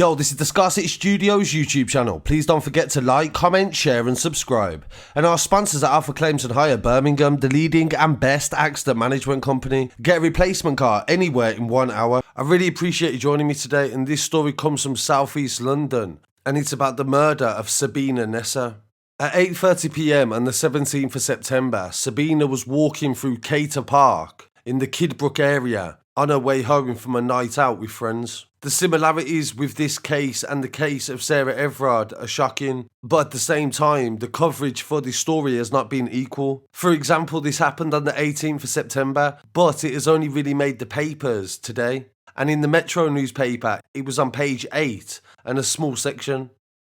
Yo, this is the Scarcity Studios YouTube channel. Please don't forget to like, comment, share and subscribe. And our sponsors are Alpha Claims and Hire Birmingham, the leading and best accident management company. Get a replacement car anywhere in 1 hour. I really appreciate you joining me today, and this story comes from Southeast London, and it's about the murder of Sabina Nessa. At 8:30 PM on the 17th of September, Sabina was walking through Cator Park in the Kidbrooke area on her way home from a night out with friends. The similarities with this case and the case of Sarah Everard are shocking, but at the same time, the coverage for this story has not been equal. For example, this happened on the 18th of September, but it has only really made the papers today. And in the Metro newspaper, it was on page 8 and a small section.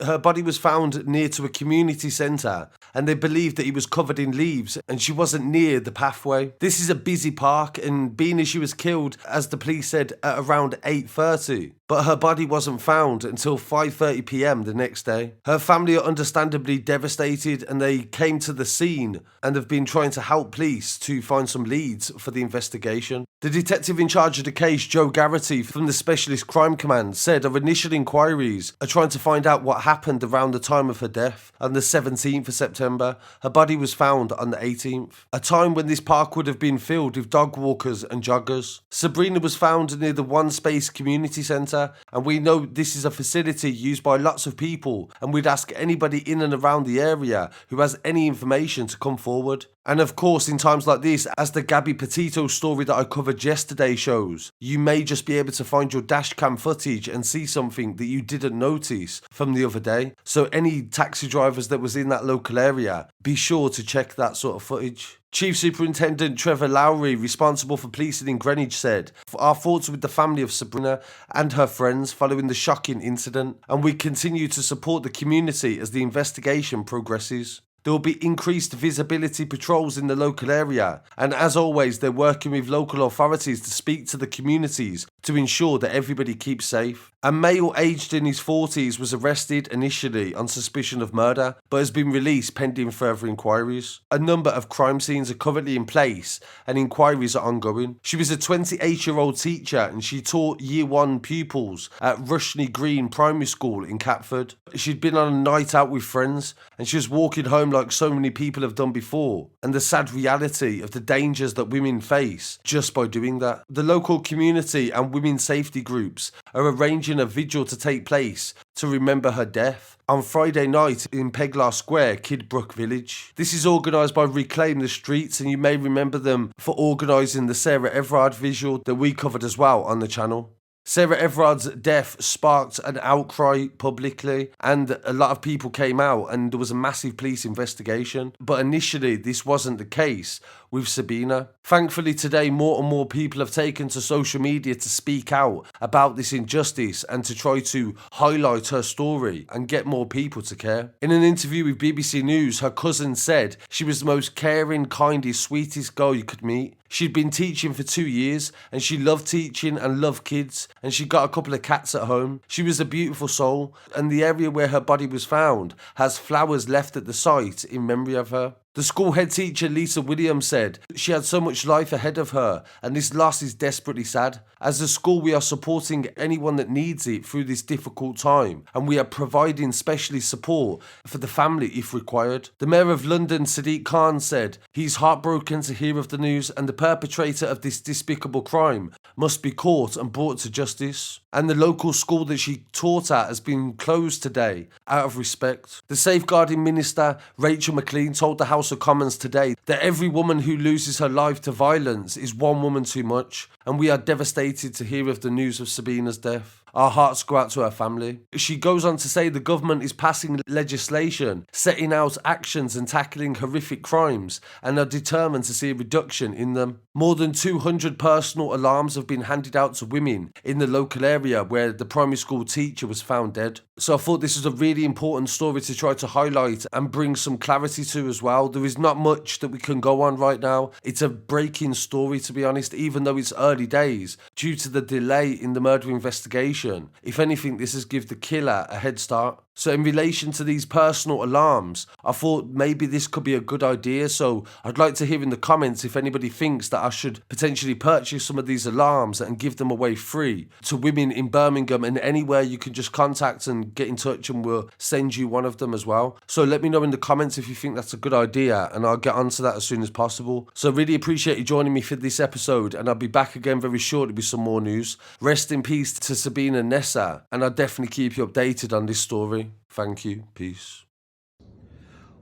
Her body was found near to a community centre, and they believed that it was covered in leaves and she wasn't near the pathway. This is a busy park, and being as she was killed, as the police said, at around 8:30. But her body wasn't found until 5:30 PM the next day. Her family are understandably devastated, and they came to the scene and have been trying to help police to find some leads for the investigation. The detective in charge of the case, Joe Garrity from the Specialist Crime Command, said our initial inquiries are trying to find out what happened around the time of her death. On the 17th of September, her body was found on the 18th, a time when this park would have been filled with dog walkers and joggers. Sabrina was found near the One Space Community Centre, and we know this is a facility used by lots of people, and we'd ask anybody in and around the area who has any information to come forward. And of course, in times like this, as the Gabby Petito story that I covered yesterday shows, you may just be able to find your dashcam footage and see something that you didn't notice from the other day. So any taxi drivers that was in that local area, be sure to check that sort of footage. Chief Superintendent Trevor Lowry, responsible for policing in Greenwich, said, "Our thoughts are with the family of Sabrina and her friends following the shocking incident, and we continue to support the community as the investigation progresses. There will be increased visibility patrols in the local area, and as always, they're working with local authorities to speak to the communities to ensure that everybody keeps safe." A male aged in his 40s was arrested initially on suspicion of murder, but has been released pending further inquiries. A number of crime scenes are currently in place and inquiries are ongoing. She was a 28-year-old teacher, and she taught Year 1 pupils at Rushney Green Primary School in Catford. She'd been on a night out with friends, and she was walking home like so many people have done before, and the sad reality of the dangers that women face just by doing that. The local community and women's safety groups are arranging a vigil to take place to remember her death on Friday night in Peglar Square, Kidbrooke Village. This is organised by Reclaim the Streets, and you may remember them for organising the Sarah Everard visual that we covered as well on the channel. Sarah Everard's death sparked an outcry publicly, and a lot of people came out, and there was a massive police investigation. But initially, this wasn't the case with Sabina. Thankfully, today, more and more people have taken to social media to speak out about this injustice and to try to highlight her story and get more people to care. In an interview with BBC News, her cousin said she was the most caring, kindest, sweetest girl you could meet. She'd been teaching for 2 years, and she loved teaching and loved kids, and she got a couple of cats at home. She was a beautiful soul, and the area where her body was found has flowers left at the site in memory of her. The school head teacher Lisa Williams said she had so much life ahead of her, and this loss is desperately sad. As a school, we are supporting anyone that needs it through this difficult time, and we are providing specialist support for the family if required. The Mayor of London, Sadiq Khan, said he's heartbroken to hear of the news, and the perpetrator of this despicable crime must be caught and brought to justice. And the local school that she taught at has been closed today out of respect. The Safeguarding Minister, Rachel McLean, told the House of Commons today that every woman who loses her life to violence is one woman too much, and we are devastated to hear of the news of Sabina's death. Our hearts go out to her family. She goes on to say the government is passing legislation, setting out actions and tackling horrific crimes, and are determined to see a reduction in them. More than 200 personal alarms have been handed out to women in the local area where the primary school teacher was found dead. So I thought this was a really important story to try to highlight and bring some clarity to as well. There is not much that we can go on right now. It's a breaking story, to be honest, even though it's early days due to the delay in the murder investigation. investigation. If anything, this has given the killer a head start. So in relation to these personal alarms, I thought maybe this could be a good idea. So I'd like to hear in the comments if anybody thinks that I should potentially purchase some of these alarms and give them away free to women in Birmingham and anywhere you can just contact and get in touch, and we'll send you one of them as well. So let me know in the comments if you think that's a good idea, and I'll get onto that as soon as possible. So really appreciate you joining me for this episode, and I'll be back again very shortly with some more news. Rest in peace to Sabina Nessa, and I'll definitely keep you updated on this story. Thank you. Peace.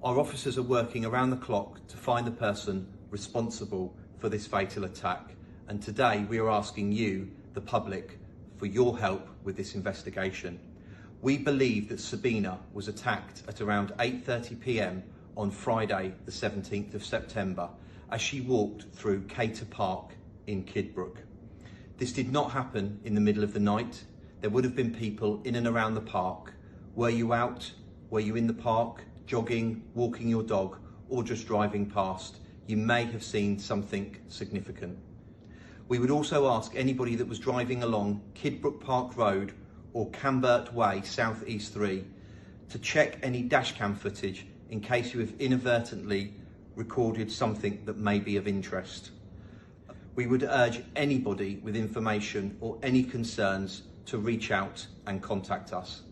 Our officers are working around the clock to find the person responsible for this fatal attack, and today we are asking you, the public, for your help with this investigation. We believe that Sabina was attacked at around 8:30 p.m. on Friday the 17th of September as she walked through Cator Park in Kidbrooke. This did not happen in the middle of the night. There would have been people in and around the park. Were you out? Were you in the park, jogging, walking your dog, or just driving past? You may have seen something significant. We would also ask anybody that was driving along Kidbrooke Park Road or Cambert Way, South East 3, to check any dashcam footage in case you have inadvertently recorded something that may be of interest. We would urge anybody with information or any concerns to reach out and contact us.